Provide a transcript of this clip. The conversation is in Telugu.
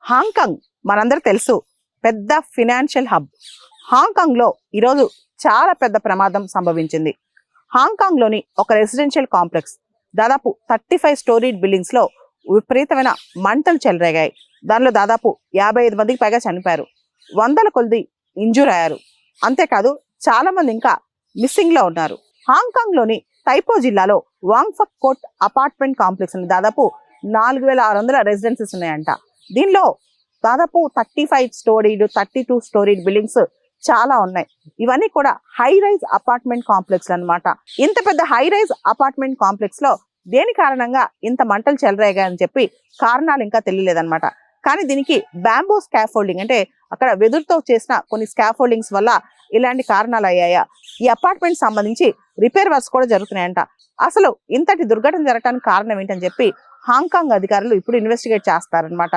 హాంకాంగ్ మనందరికి తెలుసు, పెద్ద ఫినాన్షియల్ హబ్. హాంకాంగ్లో ఈరోజు చాలా పెద్ద ప్రమాదం సంభవించింది. హాంకాంగ్లోని ఒక రెసిడెన్షియల్ కాంప్లెక్స్ దాదాపు 35 స్టోరీడ్ బిల్డింగ్స్లో విపరీతమైన మంటలు చెలరేగాయి. దానిలో దాదాపు 55 మందికి పైగా చనిపోయారు, వందల కొద్ది ఇంజూర్ అయ్యారు. అంతేకాదు చాలా మంది ఇంకా మిస్సింగ్లో ఉన్నారు. హాంకాంగ్లోని తైపో జిల్లాలో వాంగ్ఫక్ కోట్ అపార్ట్మెంట్ కాంప్లెక్స్ అని దాదాపు 4600 రెసిడెన్సీస్ ఉన్నాయంట. దీనిలో దాదాపు 35 స్టోరీడ్ 32 స్టోరీడ్ బిల్డింగ్స్ చాలా ఉన్నాయి. ఇవన్నీ కూడా హై రైజ్ అపార్ట్మెంట్ కాంప్లెక్స్ అన్నమాట. ఇంత పెద్ద హై రైజ్ అపార్ట్మెంట్ కాంప్లెక్స్ లో దేని కారణంగా ఇంత మంటలు చెలరేగాయని చెప్పి కారణాలు ఇంకా తెలియలేదన్నమాట. కానీ దీనికి బ్యాంబో స్కాఫోల్డింగ్ అంటే అక్కడ వెదురుతో చేసిన కొన్ని స్కాఫోల్డింగ్స్ వల్ల ఇలాంటి కారణాలు అయ్యాయా? ఈ అపార్ట్మెంట్ సంబంధించి రిపేర్ వర్క్స్ కూడా జరుగుతున్నాయంట. అసలు ఇంతటి దుర్ఘటన జరగడానికి కారణం ఏంటని చెప్పి హాంకాంగ్ అధికారులు ఇప్పుడు ఇన్వెస్టిగేట్ చేస్తారనమాట.